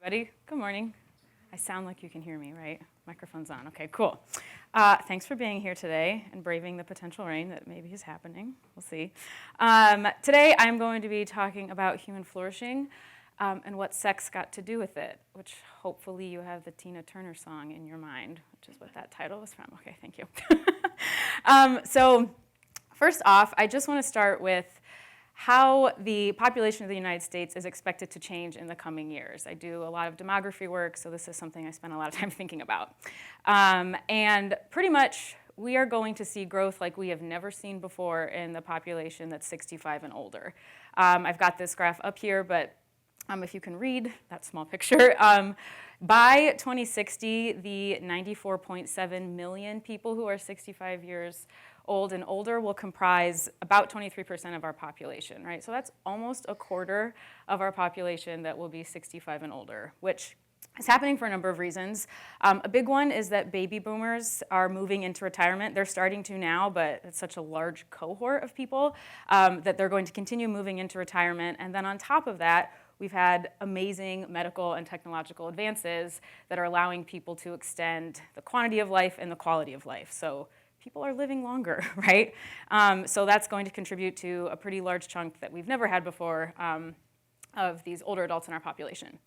Everybody, good morning. I sound like you can hear me, right? Microphone's on. Okay, cool. Thanks for being here today and braving the potential rain that maybe is happening. We'll see. Today I'm going to be talking about human flourishing and what sex got to do with it, which hopefully you have the Tina Turner song in your mind, which is what that title was from. Okay, thank you. So first off, I just want to start with how the population of the United States is expected to change in the coming years. I do a lot of demography work, so this is something I spend a lot of time thinking about. And pretty much, we are going to see growth like we have never seen before in the population that's 65 and older. I've got this graph up here, but if you can read that small picture, by 2060, the 94.7 million people who are 65 years old and older will comprise about 23% of our population, right? So that's almost a quarter of our population that will be 65 and older, which is happening for a number of reasons. A big one is that baby boomers are moving into retirement. They're starting to now, but it's such a large cohort of people that they're going to continue moving into retirement. And then on top of that, we've had amazing medical and technological advances that are allowing people to extend the quantity of life and the quality of life. So people are living longer, right? So that's going to contribute to a pretty large chunk that we've never had before of these older adults in our population.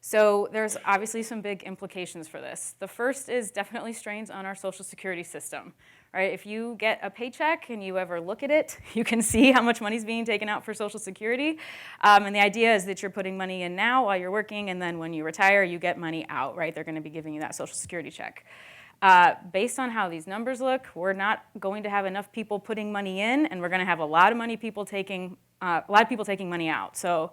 So there's obviously some big implications for this. The first is definitely strains on our Social Security system, right? If you get a paycheck and you ever look at it, you can see how much money is being taken out for Social Security. And the idea is that you're putting money in now while you're working, and then when you retire, you get money out, right? They're going to be giving you that Social Security check. Based on how these numbers look, we're not going to have enough people putting money in, and we're going to have a lot of people taking money out. So,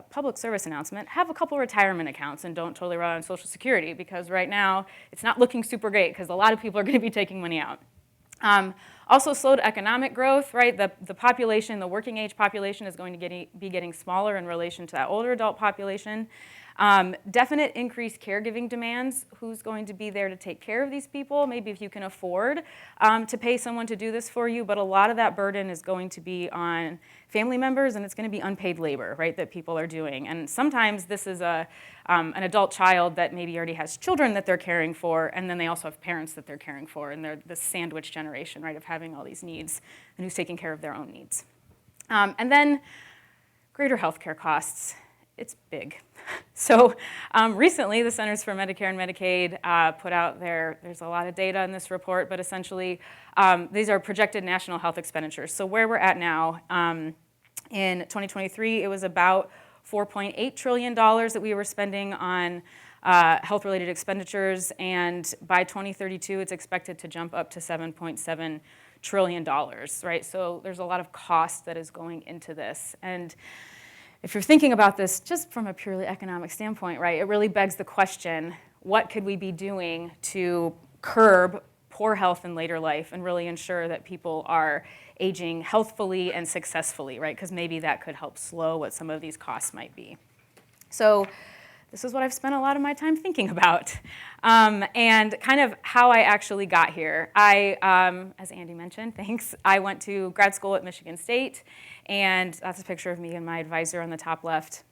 public service announcement: have a couple retirement accounts and don't totally rely on Social Security, because right now it's not looking super great because a lot of people are going to be taking money out. Also, slowed economic growth, right? The population, the working age population, is going to be getting smaller in relation to that older adult population. Definite increased caregiving demands. Who's going to be there to take care of these people? Maybe if you can afford to pay someone to do this for you, but a lot of that burden is going to be on family members, and it's going to be unpaid labor, right, that people are doing. And sometimes this is an adult child that maybe already has children that they're caring for, and then they also have parents that they're caring for, and they're the sandwich generation, right, of having all these needs, and who's taking care of their own needs. And then greater healthcare costs. It's big. So recently, the Centers for Medicare and Medicaid put out there's a lot of data in this report, but essentially these are projected national health expenditures. So where we're at now, in 2023, it was about $4.8 trillion that we were spending on health-related expenditures, and by 2032, it's expected to jump up to $7.7 trillion, right? So there's a lot of cost that is going into this. And if you're thinking about this just from a purely economic standpoint, right, it really begs the question, what could we be doing to curb poor health in later life and really ensure that people are aging healthfully and successfully, right? Because maybe that could help slow what some of these costs might be. So this is what I've spent a lot of my time thinking about, and kind of how I actually got here. As Andy mentioned, thanks, I went to grad school at Michigan State, and that's a picture of me and my advisor on the top left.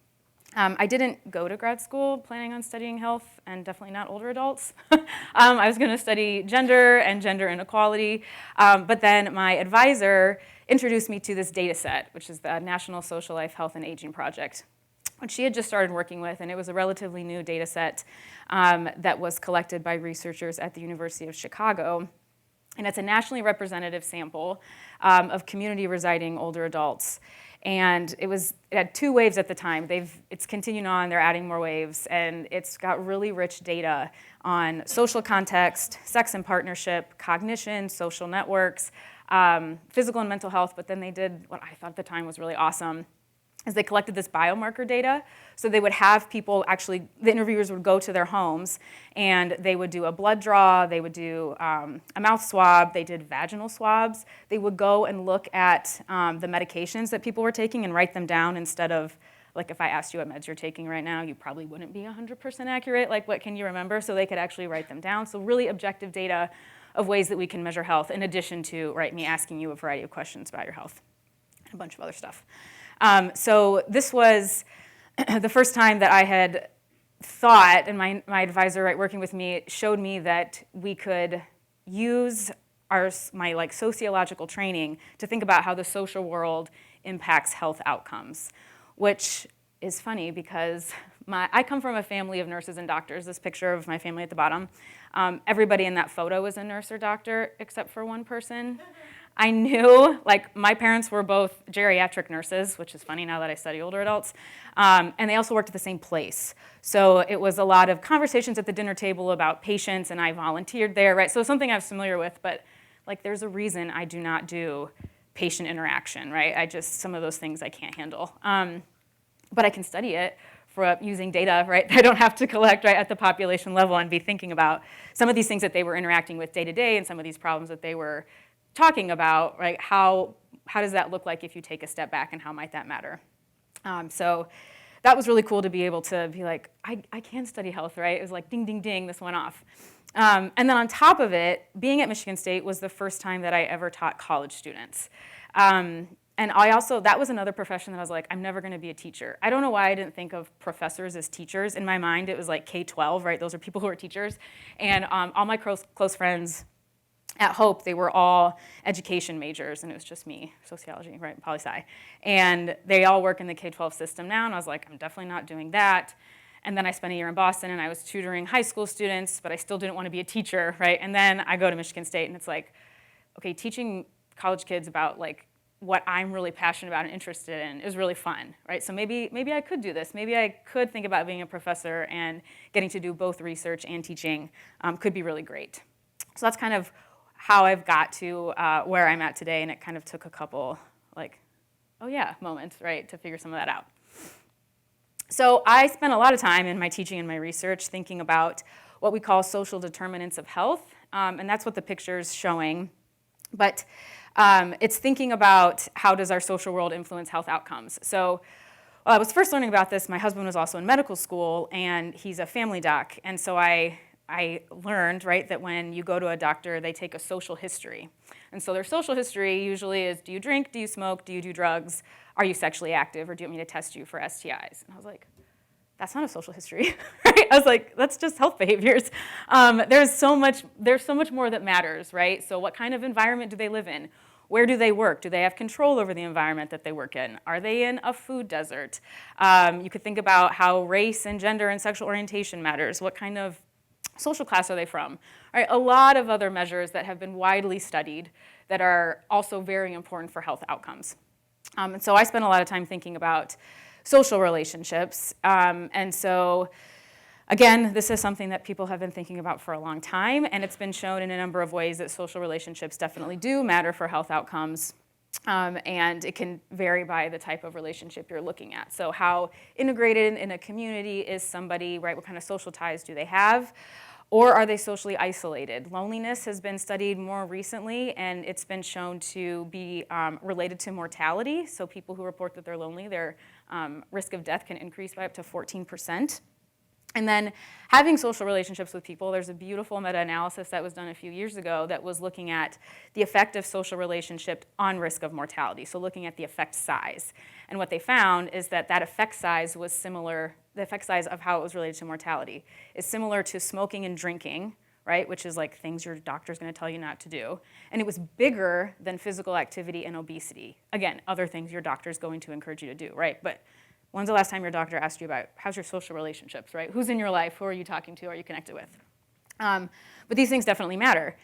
I didn't go to grad school planning on studying health, and definitely not older adults. I was going to study gender and gender inequality, but then my advisor introduced me to this data set, which is the National Social Life, Health, and Aging Project, which she had just started working with, and it was a relatively new data set that was collected by researchers at the University of Chicago. And it's a nationally representative sample of community residing older adults. And it had 2 waves at the time. It's continuing on, they're adding more waves, and it's got really rich data on social context, sex and partnership, cognition, social networks, physical and mental health, but then they did what I thought at the time was really awesome, is they collected this biomarker data. So they would have people the interviewers would go to their homes, and they would do a blood draw, they would do a mouth swab, they did vaginal swabs. They would go and look at the medications that people were taking and write them down, instead of, like, if I asked you what meds you're taking right now, you probably wouldn't be 100% accurate, like, what can you remember? So they could actually write them down. So really objective data of ways that we can measure health, in addition to, right, me asking you a variety of questions about your health and a bunch of other stuff. So this was the first time that I had thought, and my advisor, right, working with me, showed me that we could use my like sociological training to think about how the social world impacts health outcomes, which is funny because I come from a family of nurses and doctors. This picture of my family at the bottom. Everybody in that photo is a nurse or doctor except for one person. I knew, like, my parents were both geriatric nurses, which is funny now that I study older adults, and they also worked at the same place. So it was a lot of conversations at the dinner table about patients, and I volunteered there, right? So something I was familiar with, but like, there's a reason I do not do patient interaction, right? Some of those things I can't handle. But I can study it for using data, right? I don't have to collect, right, at the population level and be thinking about some of these things that they were interacting with day to day and some of these problems that they were talking about, right? How does that look like if you take a step back, and how might that matter? So that was really cool to be able to be like, I can study health, right? It was like ding, ding, ding, this went off. And then on top of it, being at Michigan State was the first time that I ever taught college students. And that was another profession that I was like, I'm never gonna be a teacher. I don't know why I didn't think of professors as teachers. In my mind, it was like K-12, right? Those are people who are teachers. And all my close friends at Hope, they were all education majors, and it was just me, sociology, right, poli-sci. And they all work in the K-12 system now, and I was like, I'm definitely not doing that. And then I spent a year in Boston, and I was tutoring high school students, but I still didn't want to be a teacher, right? And then I go to Michigan State, and it's like, okay, teaching college kids about like what I'm really passionate about and interested in is really fun, right? So maybe I could do this. Maybe I could think about being a professor, and getting to do both research and teaching could be really great. So that's kind of how I've got to where I'm at today, and it kind of took a couple, like, oh yeah, moments, right, to figure some of that out. So I spent a lot of time in my teaching and my research thinking about what we call social determinants of health, and that's what the picture's showing. But it's thinking about how does our social world influence health outcomes. So while I was first learning about this, my husband was also in medical school, and he's a family doc, and so I learned, right, that when you go to a doctor, they take a social history. And so their social history usually is, do you drink, do you smoke, do you do drugs, are you sexually active, or do you want me to test you for STIs? And I was like, that's not a social history, right? I was like, that's just health behaviors. There's so much more that matters, right? So what kind of environment do they live in? Where do they work? Do they have control over the environment that they work in? Are they in a food desert? You could think about how race and gender and sexual orientation matters. What kind of social class are they from? All right, a lot of other measures that have been widely studied that are also very important for health outcomes. And so I spent a lot of time thinking about social relationships. And so, again, this is something that people have been thinking about for a long time, and it's been shown in a number of ways that social relationships definitely do matter for health outcomes. And it can vary by the type of relationship you're looking at. So how integrated in a community is somebody, right? What kind of social ties do they have? Or are they socially isolated? Loneliness has been studied more recently, and it's been shown to be related to mortality. So people who report that they're lonely, their risk of death can increase by up to 14%. And then having social relationships with people, there's a beautiful meta-analysis that was done a few years ago that was looking at the effect of social relationship on risk of mortality, so looking at the effect size. And what they found is that effect size was similar, the effect size of how it was related to mortality is similar to smoking and drinking, right, which is like things your doctor's gonna tell you not to do. And it was bigger than physical activity and obesity. Again, other things your doctor's going to encourage you to do, right? But when's the last time your doctor asked you about how's your social relationships, right? Who's in your life? Who are you talking to? Are you connected with? But these things definitely matter.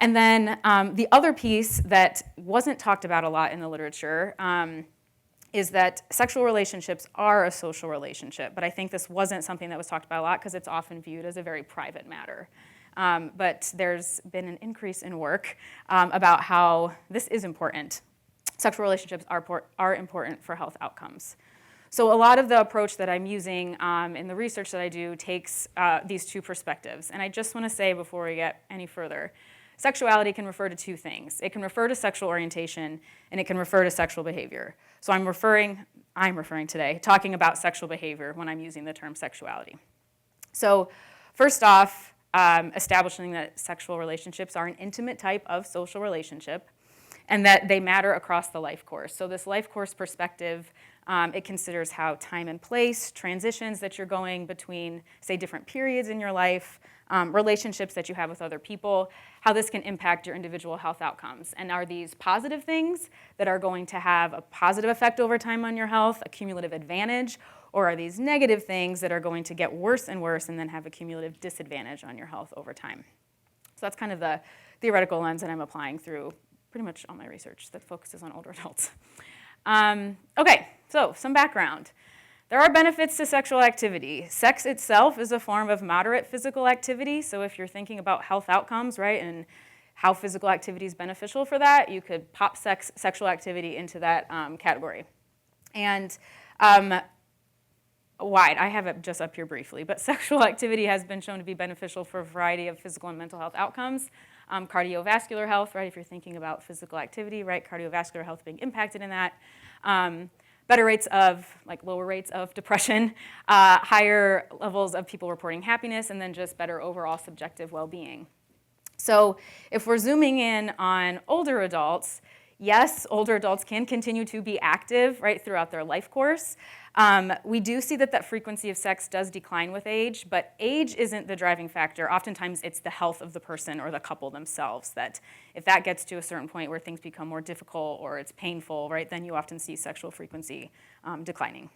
And then the other piece that wasn't talked about a lot in the literature is that sexual relationships are a social relationship. But I think this wasn't something that was talked about a lot because it's often viewed as a very private matter. But there's been an increase in work about how this is important. Sexual relationships are important for health outcomes. So a lot of the approach that I'm using in the research that I do takes these two perspectives. And I just want to say before we get any further, sexuality can refer to two things. It can refer to sexual orientation, and it can refer to sexual behavior. So I'm referring today, talking about sexual behavior when I'm using the term sexuality. So first off, establishing that sexual relationships are an intimate type of social relationship, and that they matter across the life course. So this life course perspective It considers how time and place, transitions that you're going between, say, different periods in your life, relationships that you have with other people, how this can impact your individual health outcomes. And are these positive things that are going to have a positive effect over time on your health, a cumulative advantage, or are these negative things that are going to get worse and worse and then have a cumulative disadvantage on your health over time? So that's kind of the theoretical lens that I'm applying through pretty much all my research that focuses on older adults. Okay, so some background. There are benefits to sexual activity. Sex itself is a form of moderate physical activity, so if you're thinking about health outcomes, right, and how physical activity is beneficial for that, you could pop sexual activity into that category. And wide, I have it just up here briefly, but sexual activity has been shown to be beneficial for a variety of physical and mental health outcomes. Cardiovascular health, right, if you're thinking about physical activity, right, cardiovascular health being impacted in that. Better rates of, like lower rates of depression, higher levels of people reporting happiness, and then just better overall subjective well-being. So if we're zooming in on older adults, yes, older adults can continue to be active, right, throughout their life course. We do see that frequency of sex does decline with age, but age isn't the driving factor. Oftentimes it's the health of the person or the couple themselves that if that gets to a certain point where things become more difficult or it's painful, right, then you often see sexual frequency declining.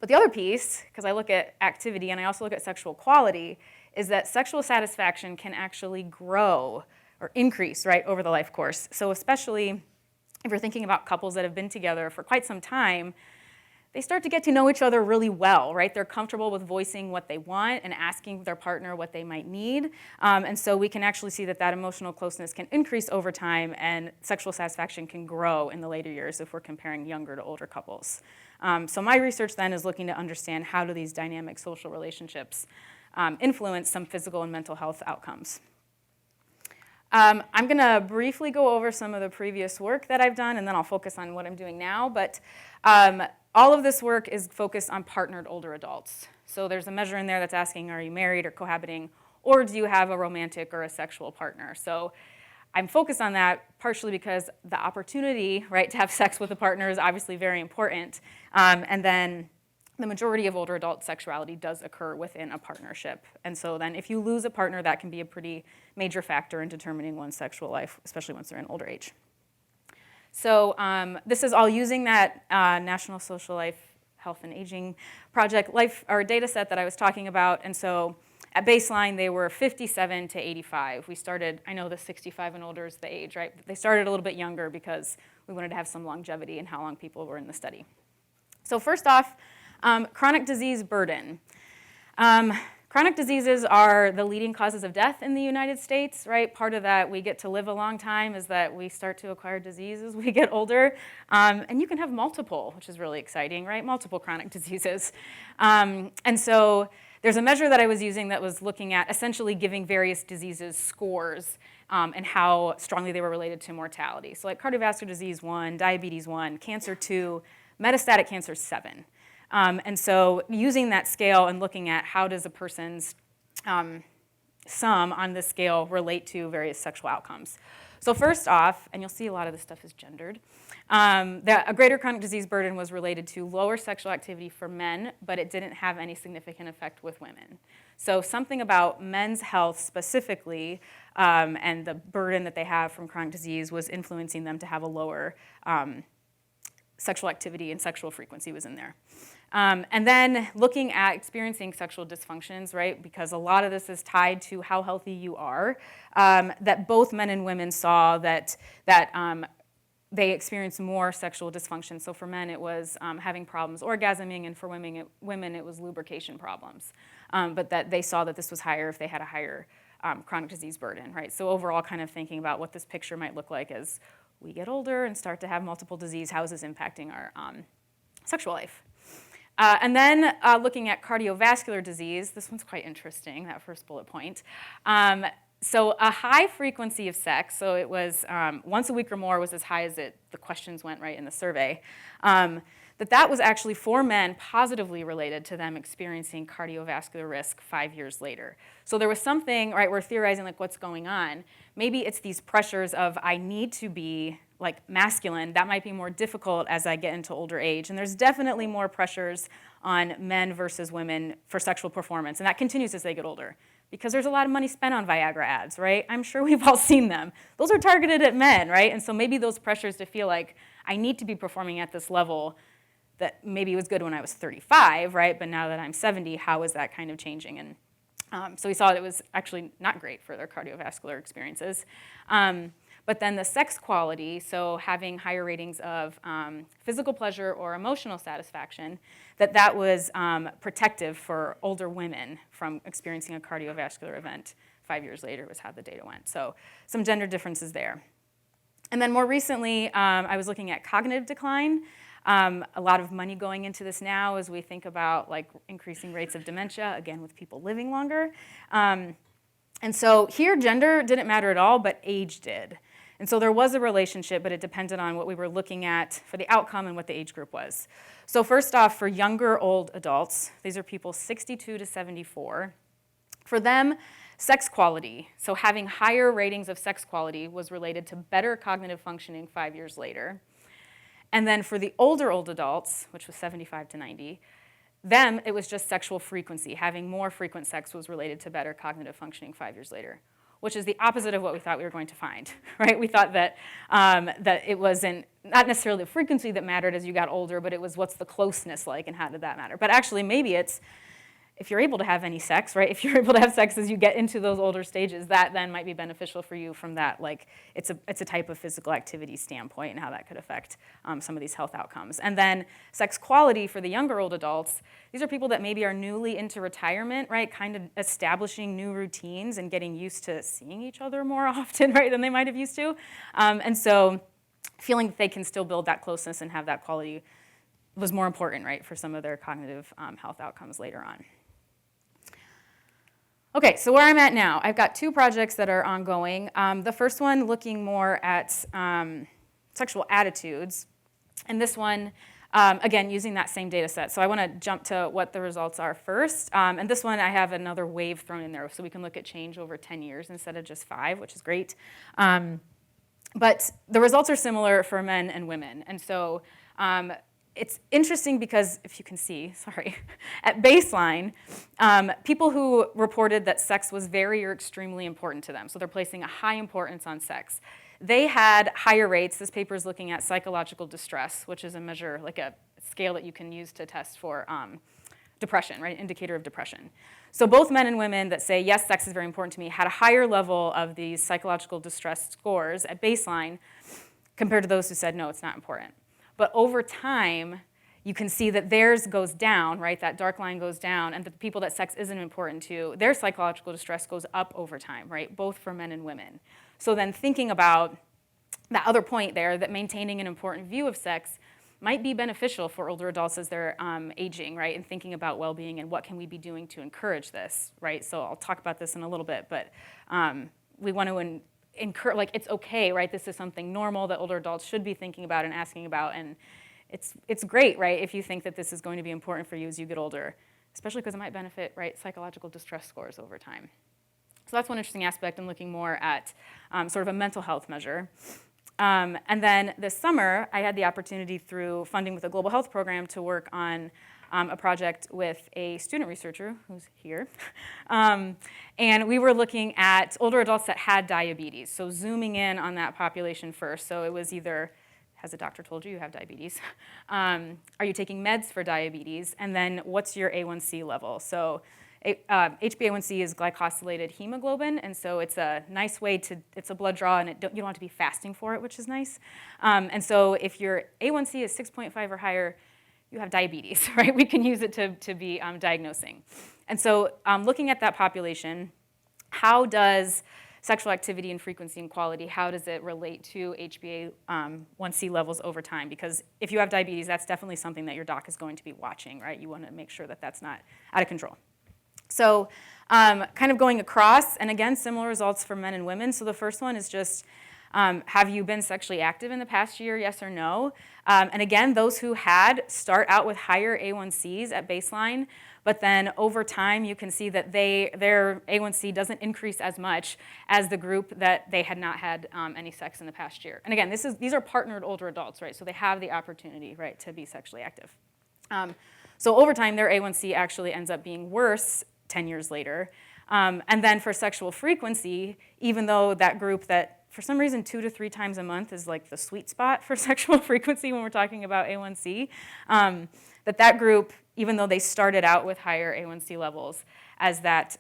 But the other piece, because I look at activity and I also look at sexual quality, is that sexual satisfaction can actually grow or increase, right, over the life course. So especially if you're thinking about couples that have been together for quite some time, they start to get to know each other really well, right? They're comfortable with voicing what they want and asking their partner what they might need. And so we can actually see that emotional closeness can increase over time and sexual satisfaction can grow in the later years if we're comparing younger to older couples. So my research then is looking to understand how do these dynamic social relationships influence some physical and mental health outcomes. I'm going to briefly go over some of the previous work that I've done, and then I'll focus on what I'm doing now. But all of this work is focused on partnered older adults. So there's a measure in there that's asking, are you married or cohabiting, or do you have a romantic or a sexual partner? So I'm focused on that partially because the opportunity, right, to have sex with a partner is obviously very important. And then the majority of older adult sexuality does occur within a partnership. And so then if you lose a partner, that can be a pretty major factor in determining one's sexual life, especially once they're in older age. So this is all using that National Social Life Health and Aging Project data set that I was talking about. And so at baseline, they were 57 to 85. We started, I know the 65 and older is the age, right? They started a little bit younger because we wanted to have some longevity in how long people were in the study. So first off, chronic disease burden. Chronic diseases are the leading causes of death in the United States, right? Part of that we get to live a long time is that we start to acquire disease as we get older. And you can have multiple, which is really exciting, right? Multiple chronic diseases. And so there's a measure that I was using that was looking at essentially giving various diseases scores and how strongly they were related to mortality. So like cardiovascular disease 1, diabetes 1, cancer 2, metastatic cancer 7. And so using that scale and looking at how does a person's sum on this scale relate to various sexual outcomes. So first off, and you'll see a lot of this stuff is gendered, that a greater chronic disease burden was related to lower sexual activity for men, but it didn't have any significant effect with women. So something about men's health specifically and the burden that they have from chronic disease was influencing them to have a lower sexual activity and sexual frequency was in there. And then looking at experiencing sexual dysfunctions, right, because a lot of this is tied to how healthy you are, that both men and women saw that they experienced more sexual dysfunction. So for men, it was having problems orgasming, and for women it was lubrication problems. But that they saw that this was higher if they had a higher chronic disease burden, right? So overall, kind of thinking about what this picture might look like as we get older and start to have multiple disease, how is this impacting our sexual life? And then looking at cardiovascular disease, this one's quite interesting, that first bullet point. So a high frequency of sex, so it was once a week or more was as high as the questions went right in the survey. that was actually for men positively related to them experiencing cardiovascular risk 5 years later. So there was something, right, we're theorizing like what's going on. Maybe it's these pressures of I need to be like masculine. That might be more difficult as I get into older age. And there's definitely more pressures on men versus women for sexual performance. And that continues as they get older because there's a lot of money spent on Viagra ads, right? I'm sure we've all seen them. Those are targeted at men, right? And so maybe those pressures to feel like I need to be performing at this level that maybe was good when I was 35, right? But now that I'm 70, how is that kind of changing? And so we saw that it was actually not great for their cardiovascular experiences. But then the sex quality, so having higher ratings of physical pleasure or emotional satisfaction, that was protective for older women from experiencing a cardiovascular event 5 years later was how the data went. So some gender differences there. And then more recently, I was looking at cognitive decline. A lot of money going into this now as we think about like increasing rates of dementia, again with people living longer. And so here gender didn't matter at all, but age did. And so there was a relationship, but it depended on what we were looking at for the outcome and what the age group was. So first off, for younger old adults, these are people 62 to 74. For them, sex quality, so having higher ratings of sex quality was related to better cognitive functioning 5 years later. And then for the older old adults, which was 75 to 90, them, it was just sexual frequency. Having more frequent sex was related to better cognitive functioning 5 years later, which is the opposite of what we thought we were going to find, right? We thought that, that it wasn't, not necessarily the frequency that mattered as you got older, but it was what's the closeness like and how did that matter? But actually maybe it's if you're able to have any sex, right? If you're able to have sex as you get into those older stages, that then might be beneficial for you from that, like, it's a type of physical activity standpoint and how that could affect some of these health outcomes. And then sex quality for the younger old adults, these are people that maybe are newly into retirement, right? Kind of establishing new routines and getting used to seeing each other more often, right, than they might have used to. And so feeling that they can still build that closeness and have that quality was more important, right, for some of their cognitive health outcomes later on. Okay, so where I'm at now, I've got two projects that are ongoing. The first one looking more at sexual attitudes, and this one, again, using that same data set. So I want to jump to what the results are first. And this one, I have another wave thrown in there, so we can look at change over 10 years instead of just 5, which is great. But the results are similar for men and women. And so it's interesting because, if you can see, sorry, at baseline, people who reported that sex was very or extremely important to them, so they're placing a high importance on sex, they had higher rates. This paper is looking at psychological distress, which is a measure, like a scale that you can use to test for depression, right, indicator of depression. So both men and women that say, yes, sex is very important to me, had a higher level of these psychological distress scores at baseline compared to those who said, no, it's not important. But over time, you can see that theirs goes down, right? That dark line goes down, and the people that sex isn't important to, their psychological distress goes up over time, right? Both for men and women. So then thinking about that other point there, that maintaining an important view of sex might be beneficial for older adults as they're aging, right? And thinking about well-being and what can we be doing to encourage this, right? So I'll talk about this in a little bit, but we want to encourage, like, it's okay, right? This is something normal that older adults should be thinking about and asking about, and it's great, right, if you think that this is going to be important for you as you get older, especially because it might benefit, right, psychological distress scores over time. So that's one interesting aspect in looking more at sort of a mental health measure. And then this summer, I had the opportunity through funding with a global health program to work on a project with a student researcher who's here. And we were looking at older adults that had diabetes, so zooming in on that population first. So it was either, has a doctor told you you have diabetes? Are you taking meds for diabetes? And then what's your A1C level? So HbA1c is glycosylated hemoglobin, and so it's a nice way to, it's a blood draw, and you don't have to be fasting for it, which is nice. And so if your A1c is 6.5 or higher, you have diabetes, right? We can use it to be diagnosing. And so looking at that population, how does sexual activity and frequency and quality, how does it relate to HbA1c levels over time? Because if you have diabetes, that's definitely something that your doc is going to be watching, right? You want to make sure that that's not out of control. So kind of going across, and again, similar results for men and women. So the first one is just Have you been sexually active in the past year, yes or no? And again, those who had start out with higher A1Cs at baseline, but then over time you can see that their A1C doesn't increase as much as the group that they had not had any sex in the past year. And again, these are partnered older adults, right? So they have the opportunity, right, to be sexually active. So over time, their A1C actually ends up being worse 10 years later. And then for sexual frequency, even though that group that for some reason 2 to 3 times a month is like the sweet spot for sexual frequency when we're talking about A1C, that group, even though they started out with higher A1C levels, as that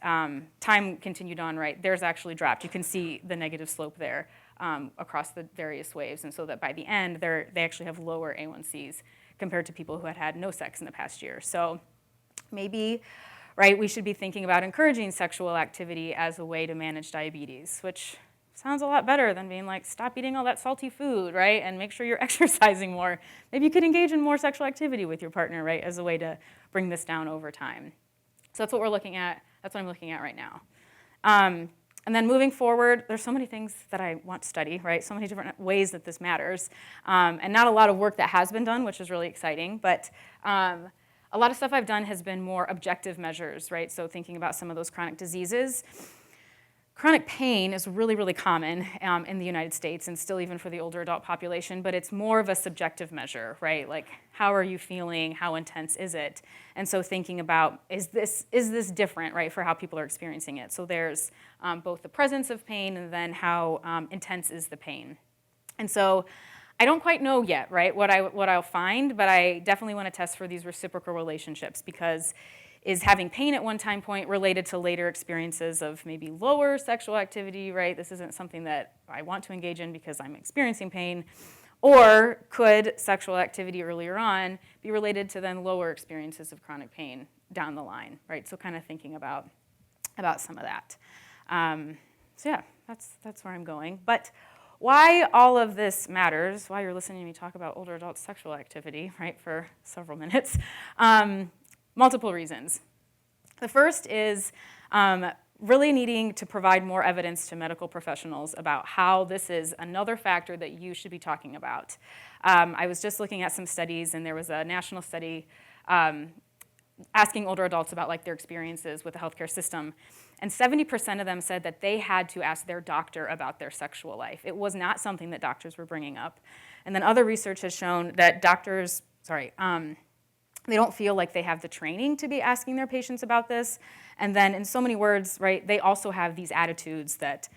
time continued on, right, theirs actually dropped. You can see the negative slope there across the various waves, and so that by the end, they actually have lower A1Cs compared to people who had had no sex in the past year. So maybe, right, we should be thinking about encouraging sexual activity as a way to manage diabetes, which sounds a lot better than being like, stop eating all that salty food, right, and make sure you're exercising more. Maybe you could engage in more sexual activity with your partner, right, as a way to bring this down over time. So that's what we're looking at. That's what I'm looking at right now. And then moving forward, there's so many things that I want to study, right? So many different ways that this matters. And not a lot of work that has been done, which is really exciting. But a lot of stuff I've done has been more objective measures, right? So thinking about some of those chronic diseases. Chronic pain is really, really common in the United States and still even for the older adult population, but it's more of a subjective measure, right? Like, how are you feeling? How intense is it? And so thinking about, is this different, right, for how people are experiencing it? So there's both the presence of pain and then how intense is the pain. And so I don't quite know yet, right, what I'll find, but I definitely want to test for these reciprocal relationships, because is having pain at one time point related to later experiences of maybe lower sexual activity, right? This isn't something that I want to engage in because I'm experiencing pain. Or could sexual activity earlier on be related to then lower experiences of chronic pain down the line, right? So kind of thinking about some of that. So yeah, that's where I'm going. But why all of this matters, why you're listening to me talk about older adult sexual activity, right, for several minutes, multiple reasons. The first is really needing to provide more evidence to medical professionals about how this is another factor that you should be talking about. I was just looking at some studies, and there was a national study asking older adults about like their experiences with the healthcare system, and 70% of them said that they had to ask their doctor about their sexual life. It was not something that doctors were bringing up. And then other research has shown that doctors, they don't feel like they have the training to be asking their patients about this. And then in so many words, right, they also have these attitudes that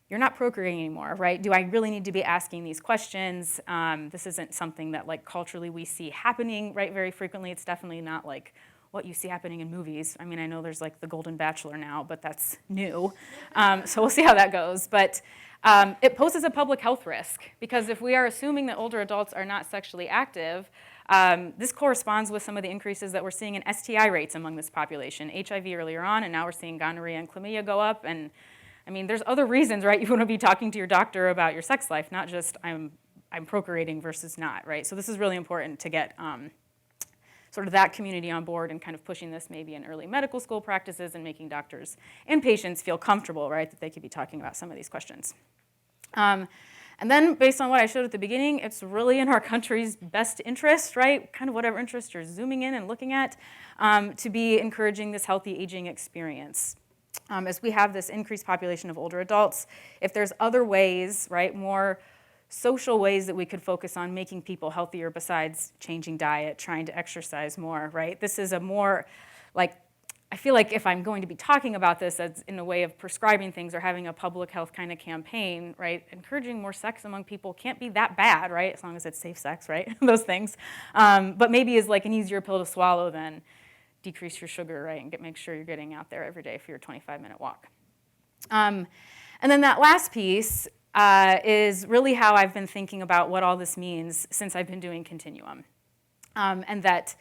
you're not procreating anymore, right? Do I really need to be asking these questions? This isn't something that like culturally we see happening, right, very frequently. It's definitely not like what you see happening in movies. I mean, I know there's like The Golden Bachelor now, but that's new. So we'll see how that goes. But it poses a public health risk, because if we are assuming that older adults are not sexually active, this corresponds with some of the increases that we're seeing in STI rates among this population. HIV earlier on, and now we're seeing gonorrhea and chlamydia go up. And I mean, there's other reasons, right? You want to be talking to your doctor about your sex life, not just I'm procreating versus not, right? So this is really important to get sort of that community on board and kind of pushing this maybe in early medical school practices and making doctors and patients feel comfortable, right, that they could be talking about some of these questions. And then based on what I showed at the beginning, it's really in our country's best interest, right, kind of whatever interest you're zooming in and looking at, to be encouraging this healthy aging experience. As we have this increased population of older adults, if there's other ways, right, more social ways that we could focus on making people healthier besides changing diet, trying to exercise more, right? This is a more, like, I feel like if I'm going to be talking about this as in a way of prescribing things or having a public health kind of campaign, right, encouraging more sex among people can't be that bad, right, as long as it's safe sex, right, those things. But maybe is like an easier pill to swallow than decrease your sugar, right, and make sure you're getting out there every day for your 25-minute walk. And then that last piece is really how I've been thinking about what all this means since I've been doing Continuum. And that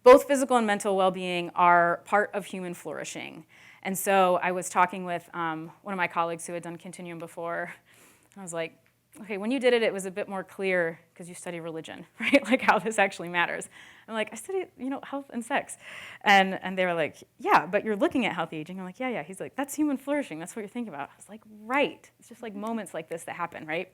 both physical and mental well-being are part of human flourishing. And so I was talking with one of my colleagues who had done Continuum before, and I was like, okay, when you did it, it was a bit more clear because you study religion, right? Like how this actually matters. I'm like, I study, health and sex. And they were like, yeah, but you're looking at healthy aging. I'm like, yeah. He's like, that's human flourishing. That's what you're thinking about. I was like, right. It's just like moments like this that happen, right?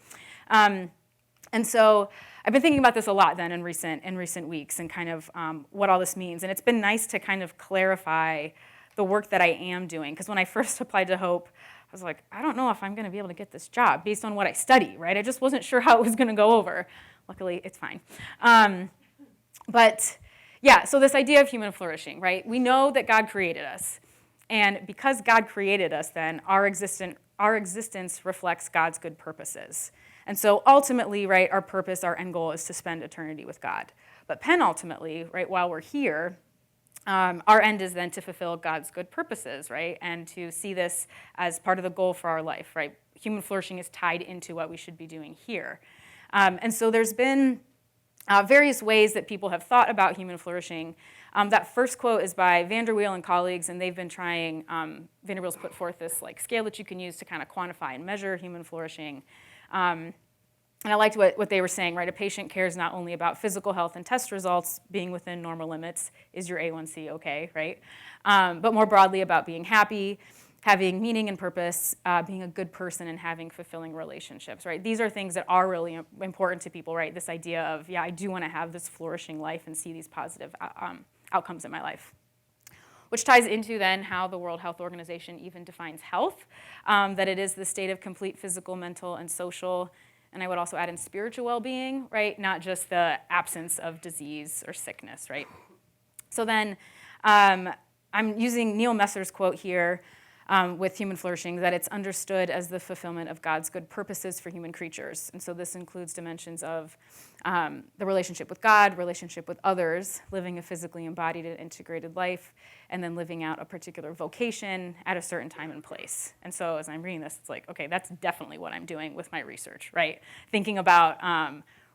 And so I've been thinking about this a lot then in recent weeks and kind of what all this means. And it's been nice to kind of clarify the work that I am doing. Because when I first applied to Hope, I was like, I don't know if I'm going to be able to get this job based on what I study, right? I just wasn't sure how it was going to go over. Luckily, it's fine. But yeah, so this idea of human flourishing, right? We know that God created us. And because God created us, then our existence reflects God's good purposes. And so ultimately, right, our purpose, our end goal is to spend eternity with God. But penultimately, right, while we're here, our end is then to fulfill God's good purposes, right, and to see this as part of the goal for our life, right? Human flourishing is tied into what we should be doing here. And so there's been various ways that people have thought about human flourishing. That first quote is by Vanderweel and colleagues, and they've been trying, Vanderweel's put forth this like scale that you can use to kind of quantify and measure human flourishing. And I liked what they were saying, right? A patient cares not only about physical health and test results being within normal limits, is your A1C okay, right? But more broadly about being happy, having meaning and purpose, being a good person, and having fulfilling relationships, right? These are things that are really important to people, right? This idea of, yeah, I do want to have this flourishing life and see these positive outcomes in my life. Which ties into then how the World Health Organization even defines health, that it is the state of complete physical, mental, and social, and I would also add in spiritual well-being, right? Not just the absence of disease or sickness, right? So then I'm using Neil Messer's quote here with human flourishing, that it's understood as the fulfillment of God's good purposes for human creatures. And so this includes dimensions of the relationship with God, relationship with others, living a physically embodied and integrated life, and then living out a particular vocation at a certain time and place. And so as I'm reading this, it's like, okay, that's definitely what I'm doing with my research, right? Thinking about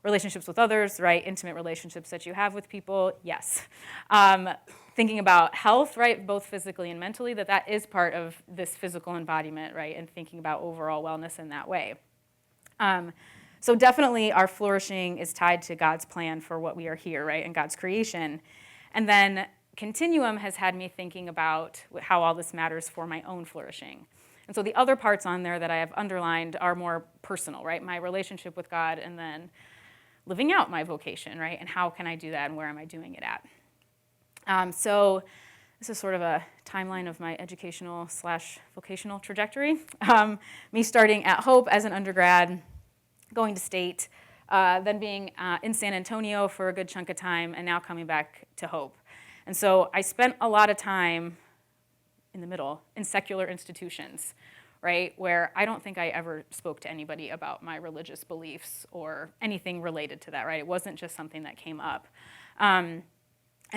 relationships with others, right? Intimate relationships that you have with people, yes. Thinking about health, right? Both physically and mentally, that is part of this physical embodiment, right? And thinking about overall wellness in that way. So definitely our flourishing is tied to God's plan for what we are here, right? And God's creation. And then Continuum has had me thinking about how all this matters for my own flourishing. And so the other parts on there that I have underlined are more personal, right? My relationship with God, and then living out my vocation, right? And how can I do that, and where am I doing it at? So this is sort of a timeline of my educational/vocational trajectory. Me starting at Hope as an undergrad, going to State, then being in San Antonio for a good chunk of time, and now coming back to Hope. And so I spent a lot of time in the middle in secular institutions, right, where I don't think I ever spoke to anybody about my religious beliefs or anything related to that, right? It wasn't just something that came up. And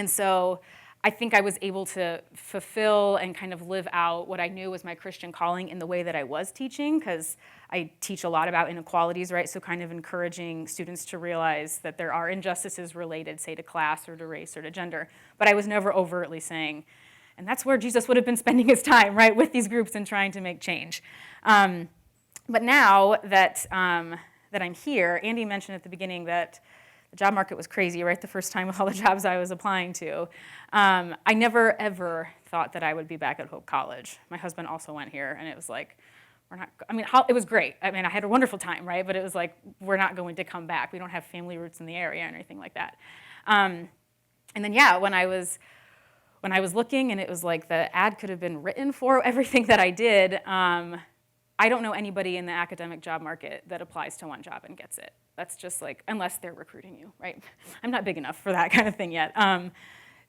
so I think I was able to fulfill and kind of live out what I knew was my Christian calling in the way that I was teaching, because I teach a lot about inequalities, right? So kind of encouraging students to realize that there are injustices related, say, to class or to race or to gender. But I was never overtly saying, and that's where Jesus would have been spending his time, right, with these groups and trying to make change. But now that I'm here, Andy mentioned at the beginning that the job market was crazy, right, the first time with all the jobs I was applying to. I never, ever thought that I would be back at Hope College. My husband also went here, and it was like, it was great. I mean, I had a wonderful time, right, but it was like, we're not going to come back. We don't have family roots in the area or anything like that. And then, yeah, when I was looking, and it was like the ad could have been written for everything that I did, I don't know anybody in the academic job market that applies to one job and gets it. That's just like, unless they're recruiting you, right? I'm not big enough for that kind of thing yet.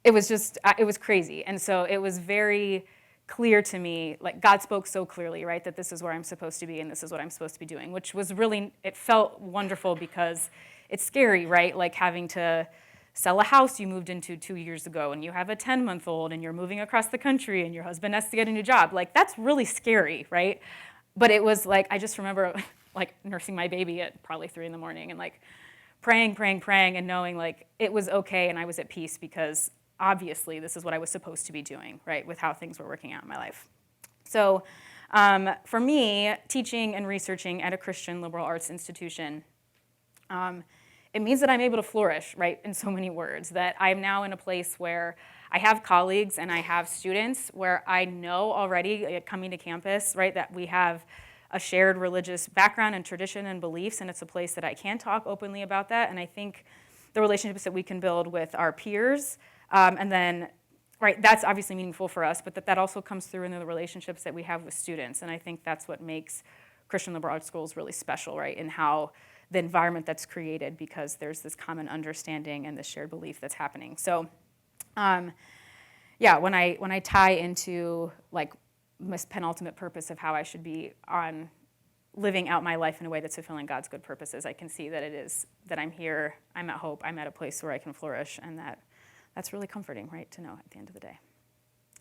It was crazy. And so it was very clear to me, like God spoke so clearly, right, that this is where I'm supposed to be and this is what I'm supposed to be doing, which was really, it felt wonderful because it's scary, right? Like having to sell a house you moved into 2 years ago, and you have a 10-month-old, and you're moving across the country, and your husband has to get a new job. Like, that's really scary, right? But it was like, I just remember like nursing my baby at probably 3 a.m. and like praying, and knowing like it was okay and I was at peace because obviously this is what I was supposed to be doing, right, with how things were working out in my life. So For me, teaching and researching at a Christian liberal arts institution, it means that I'm able to flourish, right, in so many words, that I'm now in a place where I have colleagues and I have students where I know already, coming to campus, right, that we have a shared religious background and tradition and beliefs, and it's a place that I can talk openly about that. And I think the relationships that we can build with our peers, and then, right, that's obviously meaningful for us, but that also comes through in the relationships that we have with students. And I think that's what makes Christian liberal arts schools really special, right, in how the environment that's created, because there's this common understanding and this shared belief that's happening. So, yeah, when I tie into like this penultimate purpose of how I should be on living out my life in a way that's fulfilling God's good purposes, I can see that it is that I'm here, I'm at hope, I'm at a place where I can flourish, and that's really comforting, right, to know at the end of the day.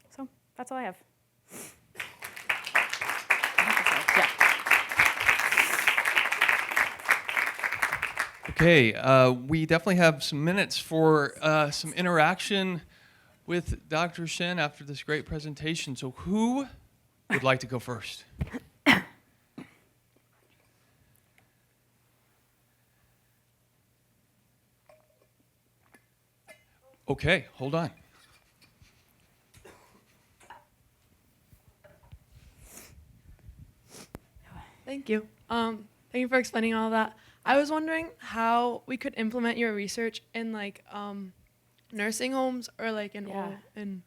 So that's all I have. Yeah. Okay, we definitely have some minutes for some interaction with Dr. Shen after this great presentation. So who would like to go first? Okay, hold on. Thank you. Thank you for explaining all of that. I was wondering how we could implement your research in like nursing homes or like in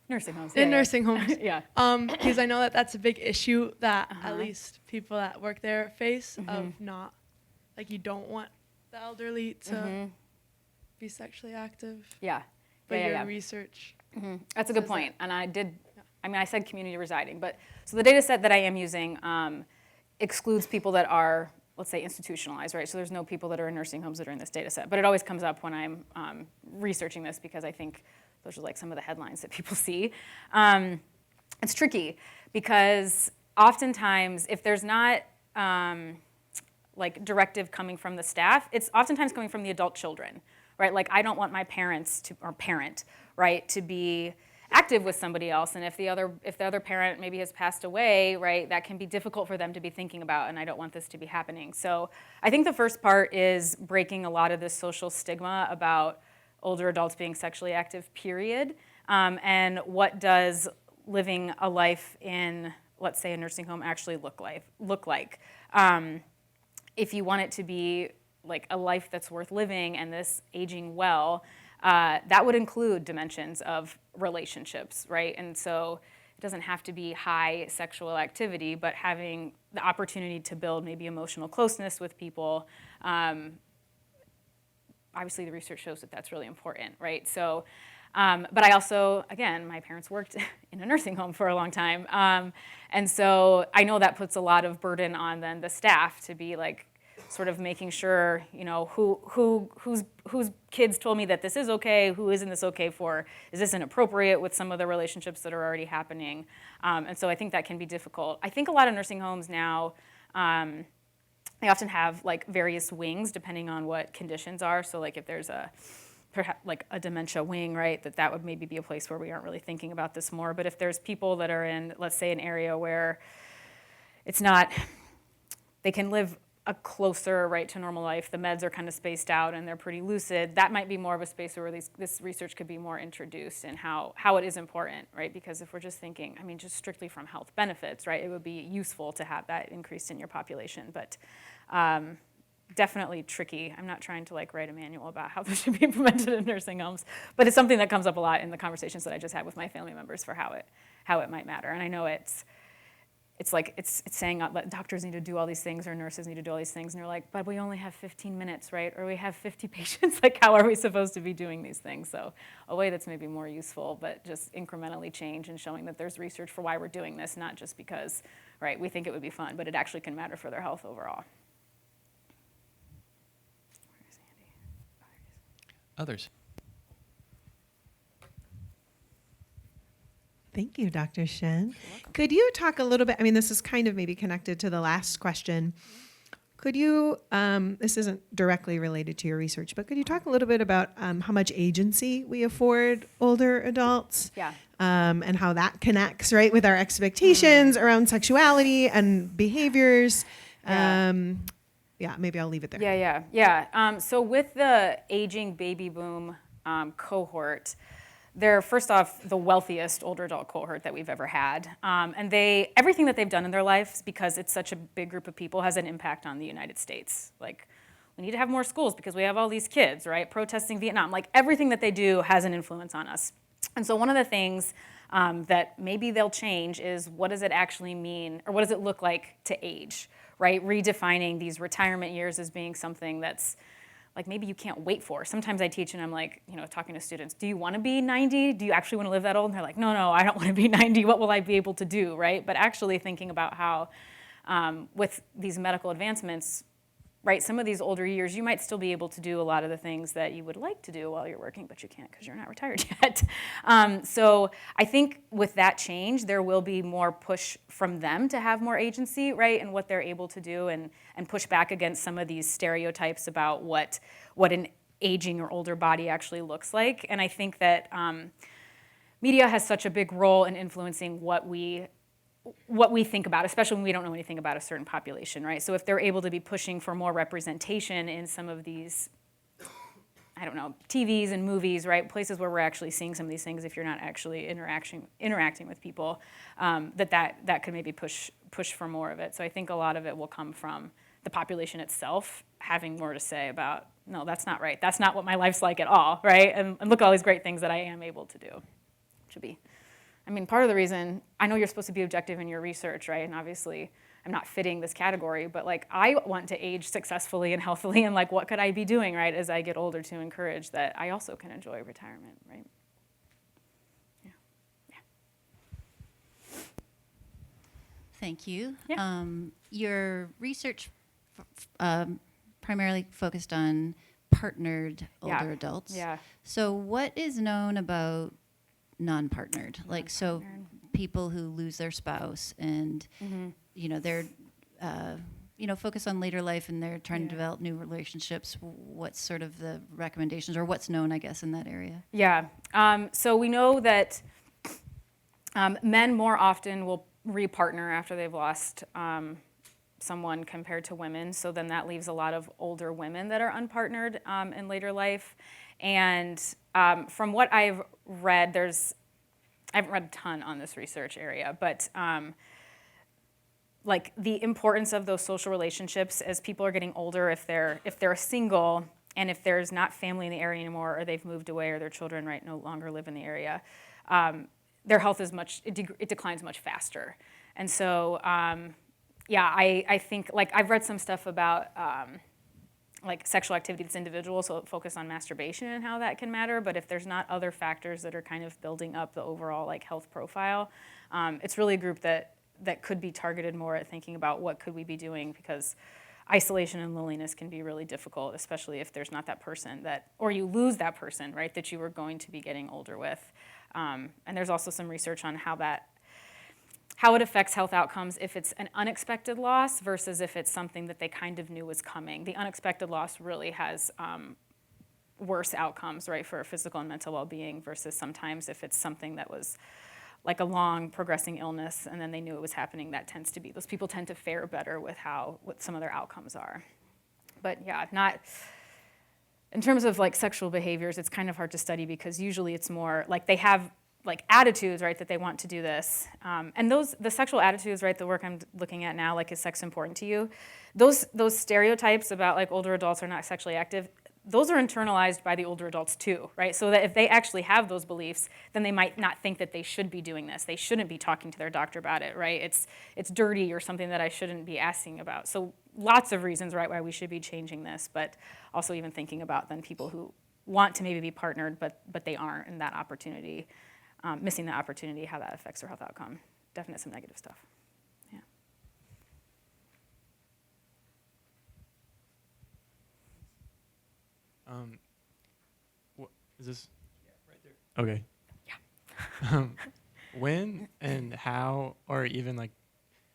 Nursing homes. nursing homes. Yeah. Because I know that that's a big issue that at least people that work there face of not, like you don't want the elderly to be sexually active. Yeah. But your research. That's a good point. And I said community residing, but so the data set that I am using excludes people that are, let's say, institutionalized, right? So there's no people that are in nursing homes that are in this data set, but it always comes up when I'm researching this, because I think those are like some of the headlines that people see. It's tricky because oftentimes if there's not like directive coming from the staff, it's oftentimes coming from the adult children, right? Like I don't want my parents or parent, right, to be active with somebody else, and if the other parent maybe has passed away, right, that can be difficult for them to be thinking about, and I don't want this to be happening. So I think the first part is breaking a lot of this social stigma about older adults being sexually active, period, and what does living a life in, let's say, a nursing home actually look like. If you want it to be like a life that's worth living and this aging well, that would include dimensions of relationships, right? And so it doesn't have to be high sexual activity, but having the opportunity to build maybe emotional closeness with people. Obviously, the research shows that that's really important, right? So, but I also, again, my parents worked in a nursing home for a long time. And so I know that puts a lot of burden on then the staff to be like, sort of making sure, you know, whose kids told me that this is okay, who isn't this okay for, is this inappropriate with some of the relationships that are already happening? And so I think that can be difficult. I think a lot of nursing homes now, they often have like various wings depending on what conditions are. So like if there's perhaps like a dementia wing, right, that would maybe be a place where we aren't really thinking about this more. But if there's people that are in, let's say, an area where it's not, they can live a closer, right, to normal life, the meds are kind of spaced out and they're pretty lucid, that might be more of a space where this research could be more introduced and how it is important, right? Because if we're just thinking, I mean, just strictly from health benefits, right, it would be useful to have that increased in your population, but definitely tricky. I'm not trying to like write a manual about how this should be implemented in nursing homes, but it's something that comes up a lot in the conversations that I just had with my family members for how it might matter. And I know it's like it's saying that doctors need to do all these things or nurses need to do all these things, and they're like, but we only have 15 minutes, right? Or we have 50 patients. Like, how are we supposed to be doing these things? So a way that's maybe more useful, but just incrementally change and showing that there's research for why we're doing this, not just because, right, we think it would be fun, but it actually can matter for their health overall. Where's Andy? Oh, there he is. Others. Thank you, Dr. Shen. Could you talk a little bit, I mean, this is kind of maybe connected to the last question. Could you, this isn't directly related to your research, but could you talk a little bit about how much agency we afford older adults? Yeah. and how that connects, right, with our expectations around sexuality and behaviors. Yeah. Yeah, maybe I'll leave it there. Yeah. So with the aging baby boom cohort, they're first off the wealthiest older adult cohort that we've ever had, and everything that they've done in their lives, because it's such a big group of people, has an impact on the United States. Like, we need to have more schools because we have all these kids, right? Protesting Vietnam, like everything that they do has an influence on us. And so one of the things that maybe they'll change is, what does it actually mean, or what does it look like to age, right? Redefining these retirement years as being something that's like maybe you can't wait for. Sometimes I teach and I'm like, talking to students, do you want to be 90? Do you actually want to live that old? And they're like, no, I don't want to be 90. What will I be able to do, right? But actually thinking about how with these medical advancements, right, some of these older years, you might still be able to do a lot of the things that you would like to do while you're working, but you can't because you're not retired yet. So I think with that change, there will be more push from them to have more agency, right, and what they're able to do, and push back against some of these stereotypes about what an aging or older body actually looks like. And I think that media has such a big role in influencing what we think about, especially when we don't know anything about a certain population, right? So if they're able to be pushing for more representation in some of these, I don't know, TVs and movies, right? Places where we're actually seeing some of these things, if you're not actually interacting with people, that could maybe push for more of it. So I think a lot of it will come from the population itself having more to say about, no, that's not right. That's not what my life's like at all, right? And look at all these great things that I am able to do. Should be. I mean, part of the reason, I know you're supposed to be objective in your research, right? And obviously, I'm not fitting this category, but like, I want to age successfully and healthily, and like, what could I be doing, right, as I get older to encourage that I also can enjoy retirement, right? Yeah. Thank you. Yeah. Your research primarily focused on partnered older adults. Yeah. So what is known about non-partnered? Like, so people who lose their spouse and, they're, focus on later life and they're trying to develop new relationships. What's sort of the recommendations, or what's known, I guess, in that area? Yeah. So we know that men more often will repartner after they've lost someone compared to women. So then that leaves a lot of older women that are unpartnered in later life. And from what I've read, I haven't read a ton on this research area, but like the importance of those social relationships as people are getting older, if they're single and if there's not family in the area anymore, or they've moved away, or their children no longer live in the area, their health is it declines much faster. And so, I think, like, I've read some stuff about like sexual activity that's individual, so focus on masturbation and how that can matter. But if there's not other factors that are kind of building up the overall like health profile, it's really a group that could be targeted more at thinking about what could we be doing, because isolation and loneliness can be really difficult, especially if there's not that person or you lose that person, right, that you were going to be getting older with. And there's also some research on how it affects health outcomes if it's an unexpected loss versus if it's something that they kind of knew was coming. The unexpected loss really has worse outcomes, right, for physical and mental well-being, versus sometimes if it's something that was like a long progressing illness and then they knew it was happening, those people tend to fare better with what some of their outcomes are. But yeah, not in terms of like sexual behaviors, it's kind of hard to study, because usually it's more like they have like attitudes, right, that they want to do this. And the sexual attitudes, right, the work I'm looking at now, like, is sex important to you? Those stereotypes about like older adults are not sexually active, those are internalized by the older adults too, right? So that if they actually have those beliefs, then they might not think that they should be doing this. They shouldn't be talking to their doctor about it, right? It's dirty or something that I shouldn't be asking about. So lots of reasons, right, why we should be changing this, but also even thinking about then people who want to maybe be partnered, but they aren't, and that opportunity, missing that opportunity, how that affects their health outcome. Definitely some negative stuff. Yeah. Is this? Yeah, right there. Okay. Yeah. When and how, or even like,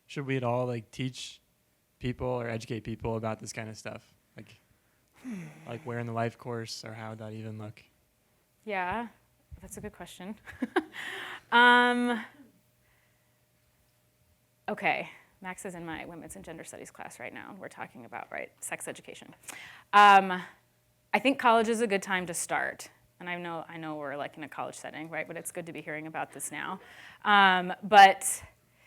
should we at all like teach people or educate people about this kind of stuff? Like where in the life course, or how would that even look? Yeah, that's a good question. Okay, Max is in my women's and gender studies class right now. We're talking about, right, sex education. I think college is a good time to start. And I know we're like in a college setting, right? But it's good to be hearing about this now. But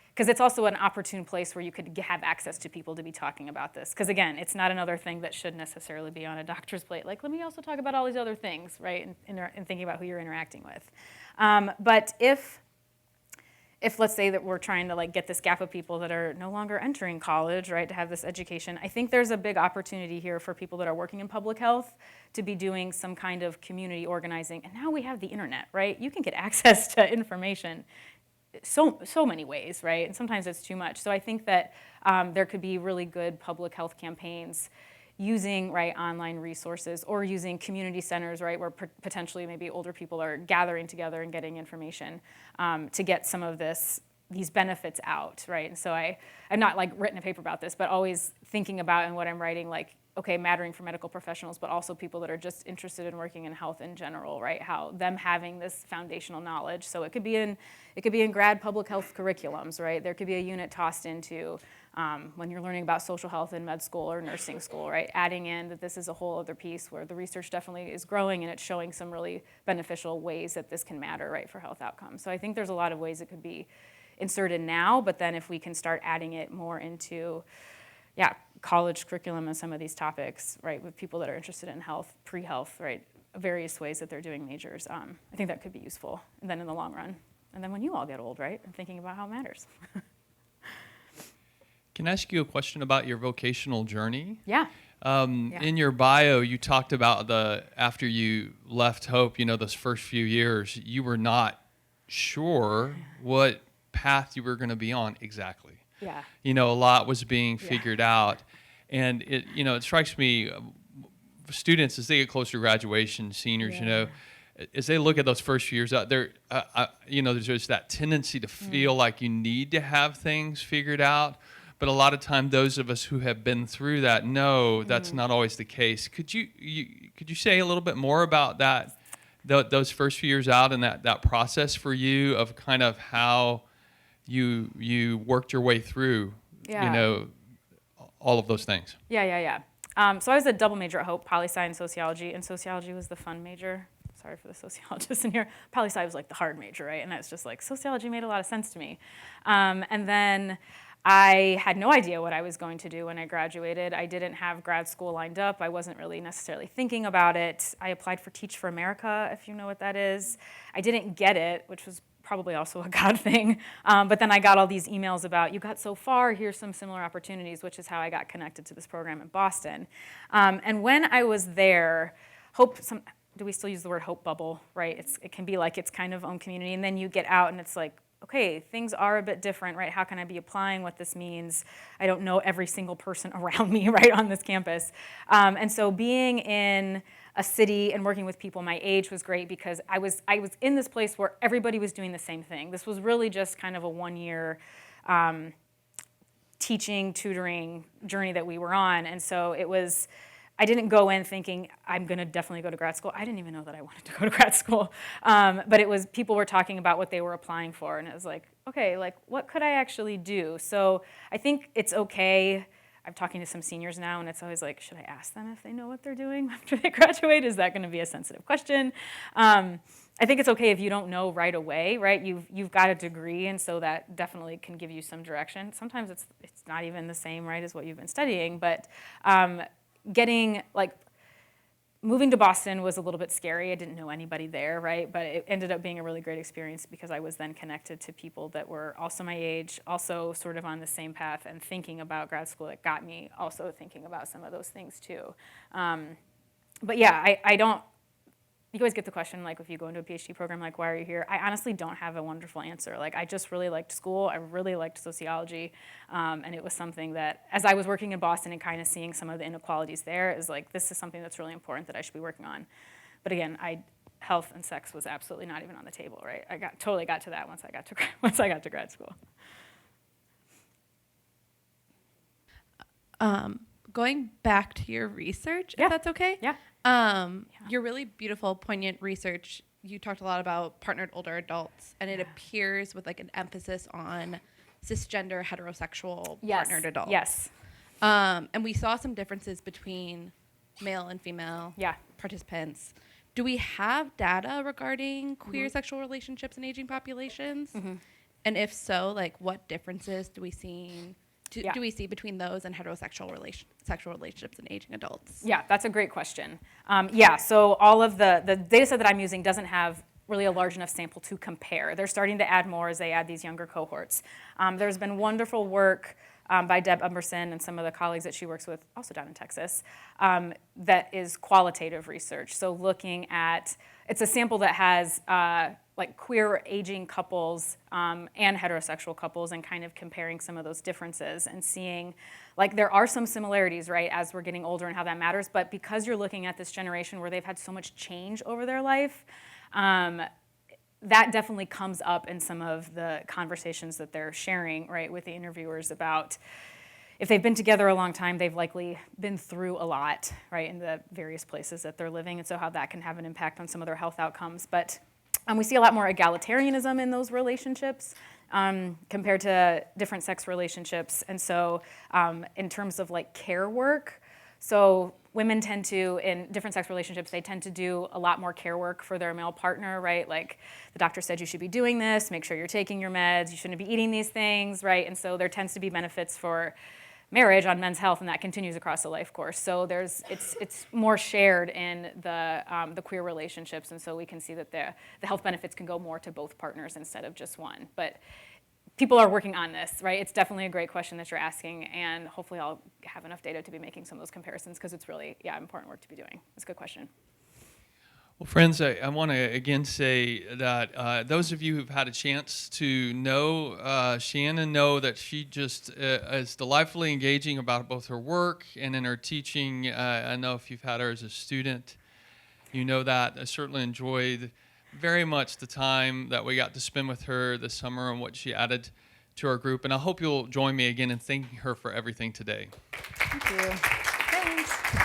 because it's also an opportune place where you could have access to people to be talking about this. Because again, it's not another thing that should necessarily be on a doctor's plate. Like, let me also talk about all these other things, right? And thinking about who you're interacting with. But if let's say that we're trying to like get this gap of people that are no longer entering college, right, to have this education, I think there's a big opportunity here for people that are working in public health to be doing some kind of community organizing. And now we have the internet, right? You can get access to information so many ways, right? And sometimes it's too much. So I think that there could be really good public health campaigns using, right, online resources or using community centers, right, where potentially maybe older people are gathering together and getting information to get some of these benefits out, right? And so I'm not like written a paper about this, but always thinking about in what I'm writing, like, okay, mattering for medical professionals, but also people that are just interested in working in health in general, right? How them having this foundational knowledge. So it could be in grad public health curriculums, right? There could be a unit tossed into when you're learning about social health in med school or nursing school, right? Adding in that this is a whole other piece where the research definitely is growing and it's showing some really beneficial ways that this can matter, right, for health outcomes. So I think there's a lot of ways it could be inserted now, but then if we can start adding it more into, college curriculum and some of these topics, right, with people that are interested in health, pre-health, right, various ways that they're doing majors, I think that could be useful. And then in the long run, and then when you all get old, right, and thinking about how it matters. Can I ask you a question about your vocational journey? Yeah. In your bio, you talked about after you left Hope, those first few years, you were not sure what path you were going to be on exactly. Yeah. A lot was being figured out. And it strikes me, students, as they get closer to graduation, seniors, as they look at those first few years out there, there's just that tendency to feel like you need to have things figured out. But a lot of time, those of us who have been through that know that's not always the case. Could you say a little bit more about that, those first few years out and that process for you of kind of how you worked your way through, all of those things? Yeah. So I was a double major at Hope, poli-sci and sociology, and sociology was the fun major. Sorry for the sociologists in here. Poli-sci was like the hard major, right? And that's just like, sociology made a lot of sense to me. And then I had no idea what I was going to do when I graduated. I didn't have grad school lined up. I wasn't really necessarily thinking about it. I applied for Teach for America, if you know what that is. I didn't get it, which was probably also a God thing. But then I got all these emails about, you got so far, here's some similar opportunities, which is how I got connected to this program in Boston. And when I was there, do we still use the word hope bubble, right? It can be like its kind of own community, and then you get out and it's like, okay, things are a bit different, right? How can I be applying what this means? I don't know every single person around me, right, on this campus. And so being in a city and working with people my age was great because I was in this place where everybody was doing the same thing. This was really just kind of a one-year teaching, tutoring journey that we were on. And so I didn't go in thinking, I'm going to definitely go to grad school. I didn't even know that I wanted to go to grad school. But people were talking about what they were applying for. And it was like, okay, like, what could I actually do? So I think it's okay. I'm talking to some seniors now, and it's always like, should I ask them if they know what they're doing after they graduate? Is that going to be a sensitive question? I think it's okay if you don't know right away, right? You've got a degree, and so that definitely can give you some direction. Sometimes it's not even the same, right, as what you've been studying, but moving to Boston was a little bit scary. I didn't know anybody there, right? But it ended up being a really great experience because I was then connected to people that were also my age, also sort of on the same path and thinking about grad school. It got me also thinking about some of those things too. But yeah, you always get the question, like, if you go into a PhD program, like, why are you here? I honestly don't have a wonderful answer. Like, I just really liked school. I really liked sociology. And it was something that, as I was working in Boston and kind of seeing some of the inequalities there, is like, this is something that's really important that I should be working on. But again, health and sex was absolutely not even on the table, right? I totally got to that once I got to grad school. Going back to your research, Yeah. if that's okay. Yeah. Your really beautiful, poignant research you talked a lot about partnered older adults, and it appears with like an emphasis on cisgender heterosexual partnered adults. Yes. And we saw some differences between male and female participants. Do we have data regarding queer sexual relationships in aging populations? And if so, like what differences do we see between those and heterosexual sexual relationships in aging adults? Yeah, that's a great question. So all of the data set that I'm using doesn't have really a large enough sample to compare. They're starting to add more as they add these younger cohorts. There's been wonderful work by Deb Umberson and some of the colleagues that she works with, also down in Texas, that is qualitative research. So looking at, it's a sample that has like queer aging couples and heterosexual couples, and kind of comparing some of those differences and seeing, like, there are some similarities, right, as we're getting older and how that matters, but because you're looking at this generation where they've had so much change over their life, that definitely comes up in some of the conversations that they're sharing, right, with the interviewers about if they've been together a long time, they've likely been through a lot, right, in the various places that they're living, and so how that can have an impact on some of their health outcomes. But we see a lot more egalitarianism in those relationships compared to different sex relationships. And so in terms of like care work, so women tend to, in different sex relationships, they tend to do a lot more care work for their male partner, right? Like the doctor said you should be doing this, make sure you're taking your meds, you shouldn't be eating these things, right? And so there tends to be benefits for marriage on men's health, and that continues across the life course. So it's more shared in the queer relationships, and so we can see that the health benefits can go more to both partners instead of just one. But people are working on this, right? It's definitely a great question that you're asking, and hopefully I'll have enough data to be making some of those comparisons, because it's really, important work to be doing. It's a good question. Well, friends, I want to again say that those of you who've had a chance to know Shannon know that she just is delightfully engaging about both her work and in her teaching. I know if you've had her as a student, you know that. I certainly enjoyed very much the time that we got to spend with her this summer and what she added to our group. And I hope you'll join me again in thanking her for everything today. Thank you. Thanks.